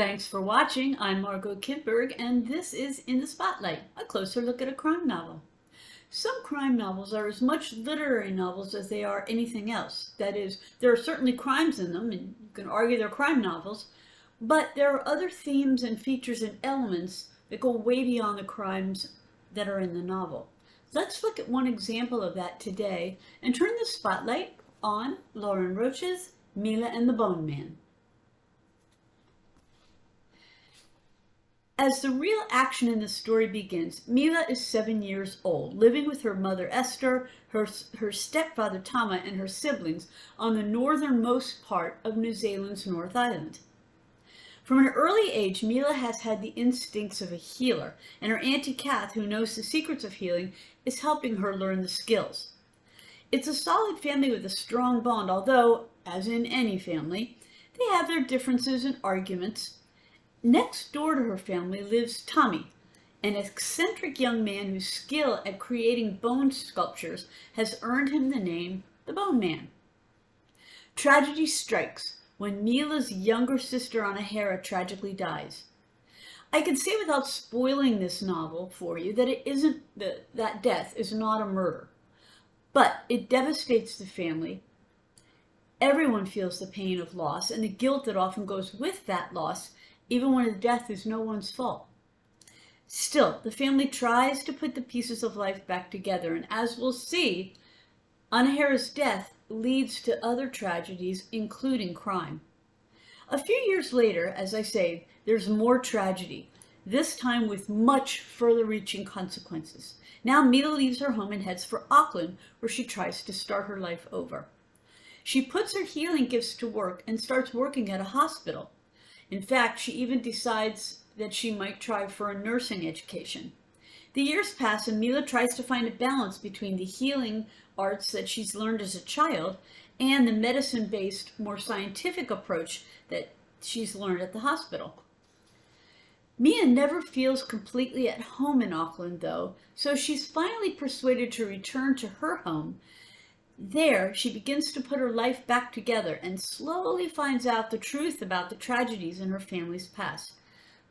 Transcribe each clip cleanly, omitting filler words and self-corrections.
Thanks for watching. I'm Margot Kidberg, and this is In the Spotlight, a closer look at a crime novel. Some crime novels are as much literary novels as they are anything else. That is, there are certainly crimes in them, and you can argue they're crime novels, but there are other themes and features and elements that go way beyond the crimes that are in the novel. Let's look at one example of that today and turn the spotlight on Lauren Roche's Mila and the Bone Man. As the real action in the story begins, Mila is 7 years old, living with her mother Esther, her stepfather Tama, and her siblings on the northernmost part of New Zealand's North Island. From an early age, Mila has had the instincts of a healer, and her Auntie Kath, who knows the secrets of healing, is helping her learn the skills. It's a solid family with a strong bond, although, as in any family, they have their differences and arguments. Next door to her family lives Tommy, an eccentric young man whose skill at creating bone sculptures has earned him the name the Bone Man. Tragedy strikes when Mila's younger sister Anahara tragically dies. I can say without spoiling this novel for you that death is not a murder, but it devastates the family. Everyone feels the pain of loss and the guilt that often goes with that loss, even when the death is no one's fault. Still, the family tries to put the pieces of life back together, and as we'll see, Anahara's death leads to other tragedies, including crime. A few years later, as I say, there's more tragedy, this time with much further-reaching consequences. Now Mila leaves her home and heads for Auckland, where she tries to start her life over. She puts her healing gifts to work and starts working at a hospital. In fact, she even decides that she might try for a nursing education. The years pass and Mila tries to find a balance between the healing arts that she's learned as a child and the medicine-based, more scientific approach that she's learned at the hospital. Mia never feels completely at home in Auckland, though, so she's finally persuaded to return to her home. There, she begins to put her life back together and slowly finds out the truth about the tragedies in her family's past.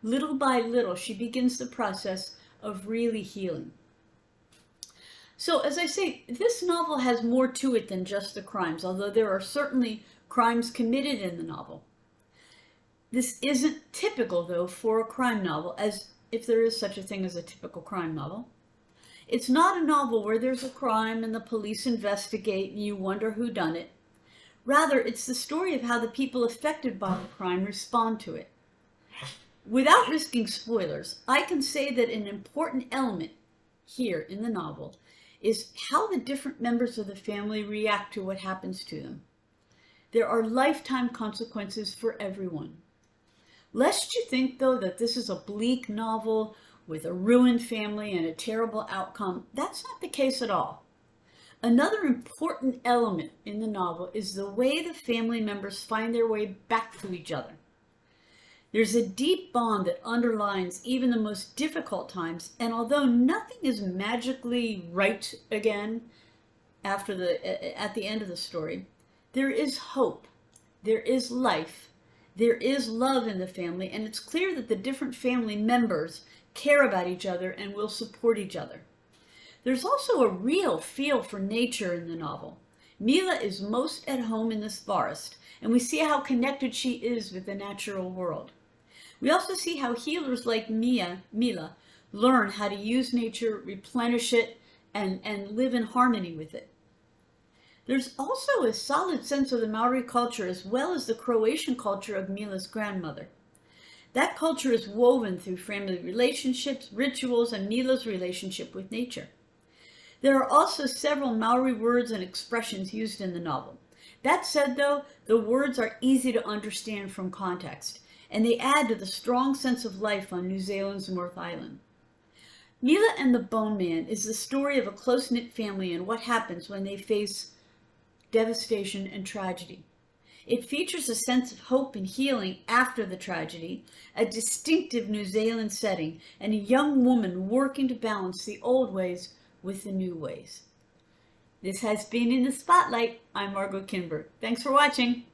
Little by little, she begins the process of really healing. So, as I say, this novel has more to it than just the crimes, although there are certainly crimes committed in the novel. This isn't typical, though, for a crime novel, as if there is such a thing as a typical crime novel. It's not a novel where there's a crime and the police investigate and you wonder who done it. Rather, it's the story of how the people affected by the crime respond to it. Without risking spoilers, I can say that an important element here in the novel is how the different members of the family react to what happens to them. There are lifetime consequences for everyone. Lest you think, though, that this is a bleak novel with a ruined family and a terrible outcome, that's not the case at all. Another important element in the novel is the way the family members find their way back to each other. There's a deep bond that underlines even the most difficult times, and although nothing is magically right again at the end of the story, there is hope, there is life, there is love in the family, and it's clear that the different family members care about each other and will support each other. There's also a real feel for nature in the novel. Mila is most at home in this forest, and we see how connected she is with the natural world. We also see how healers like Mila learn how to use nature, replenish it, and live in harmony with it. There's also a solid sense of the Maori culture as well as the Croatian culture of Mila's grandmother. That culture is woven through family relationships, rituals, and Mila's relationship with nature. There are also several Maori words and expressions used in the novel. That said, though, the words are easy to understand from context, and they add to the strong sense of life on New Zealand's North Island. Mila and the Bone Man is the story of a close-knit family and what happens when they face devastation and tragedy. It features a sense of hope and healing after the tragedy, a distinctive New Zealand setting, and a young woman working to balance the old ways with the new ways. This has been In the Spotlight. I'm Margot Kinberg. Thanks for watching.